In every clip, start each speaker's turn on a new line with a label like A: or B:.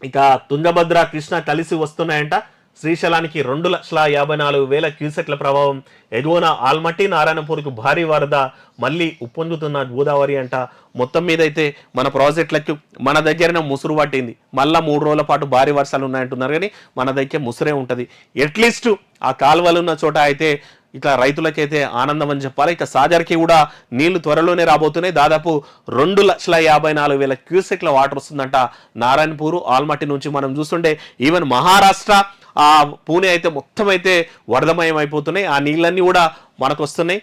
A: ఇక తుంగభద్ర కృష్ణ కలిసి వస్తున్నాయంట. శ్రీశైలానికి 2,54,000 క్యూసెక్ల ప్రభావం. ఎగువన ఆల్మట్టి నారాయణపూర్కు భారీ వరద, మళ్ళీ ఉప్పొంగుతున్న గోదావరి అంట. మొత్తం మీద అయితే మన ప్రాజెక్టులకు మన దగ్గరనే ముసురు పట్టింది. మళ్ళా 3 రోజుల పాటు భారీ వర్షాలు ఉన్నాయంటున్నారు, కానీ మన దగ్గర ముసురే ఉంటుంది. అట్లీస్ట్ ఆ కాలువలు ఉన్న చోట అయితే ఇట్లా రైతులకైతే ఆనందం అని చెప్పాలి. ఇక సాగర్కి కూడా నీళ్లు త్వరలోనే రాబోతున్నాయి. దాదాపు 2,54,000 క్యూసెక్ల వాటర్ వస్తుందంట నారాయణపూర్ ఆల్మట్టి నుంచి. మనం చూస్తుంటే ఈవెన్ మహారాష్ట్ర ఆ పూణే అయితే మొత్తం అయితే వరదమయం అయిపోతున్నాయి. ఆ నీళ్ళన్నీ కూడా మనకు వస్తున్నాయి.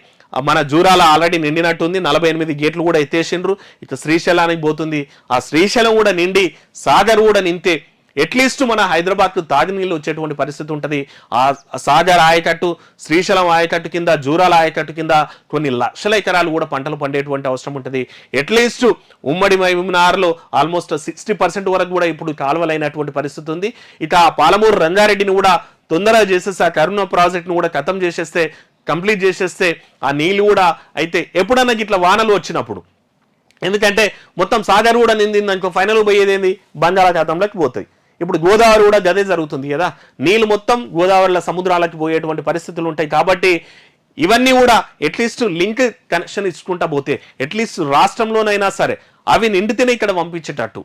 A: మన జూరాల ఆల్రెడీ నిండినట్టుంది, 48 గేట్లు కూడా ఎత్తేసిండ్రు. ఇక శ్రీశైలానికి పోతుంది, ఆ శ్రీశైలం కూడా నిండి సాగర్ కూడా నింతే అట్లీస్ట్ మన హైదరాబాద్కు తాగునీళ్ళు వచ్చేటువంటి పరిస్థితి ఉంటుంది. ఆ సాగర్ ఆయకట్టు, శ్రీశైలం ఆయకట్టు కింద, జూరాల ఆయకట్టు కింద కొన్ని లక్షల ఎకరాలు కూడా పంటలు పండేటువంటి అవసరం ఉంటుంది. అట్లీస్ట్ ఉమ్మడి మహబూబ్నగర్లో ఆల్మోస్ట్ 60% వరకు కూడా ఇప్పుడు కాలువలైనటువంటి పరిస్థితి ఉంది. ఇక పాలమూరు రంగారెడ్డిని కూడా తొందరగా చేసేస్తే, ఆ కరుణ ప్రాజెక్ట్ను కూడా ఖతం చేసేస్తే, కంప్లీట్ చేసేస్తే ఆ నీళ్ళు కూడా అయితే ఎప్పుడన్నా ఇట్లా వానలు వచ్చినప్పుడు, ఎందుకంటే మొత్తం సాగర్ కూడా నిందింది అనుకో, ఫైనల్ పోయేది ఏంది, బంగాళాఖాతంలోకి పోతాయి. ఇప్పుడు గోదావరి కూడా గదే జరుగుతుంది కదా, నీళ్ళు మొత్తం గోదావరిలో సముద్రాలకు పోయేటువంటి పరిస్థితులు ఉంటాయి. కాబట్టి ఇవన్నీ కూడా అట్లీస్ట్ లింక్ కనెక్షన్ ఇచ్చుకుంటా పోతే అట్లీస్ట్ రాష్ట్రంలోనైనా సరే అవి నిండితేనే ఇక్కడ పంపించేటట్టు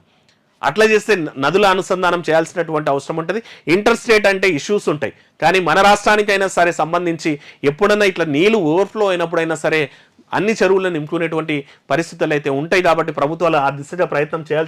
A: అట్లా చేస్తే నదుల అనుసంధానం చేయాల్సినటువంటి అవసరం ఉంటుంది. ఇంటర్ స్టేట్ అంటే ఇష్యూస్ ఉంటాయి, కానీ మన రాష్ట్రానికైనా సరే సంబంధించి ఎప్పుడైనా ఇట్లా నీళ్లు ఓవర్ఫ్లో అయినప్పుడైనా సరే అన్ని చెరువులను నింపుకునేటువంటి పరిస్థితులు అయితే ఉంటాయి. కాబట్టి ప్రభుత్వాలు ఆ దిశగా ప్రయత్నం చేయాల్సి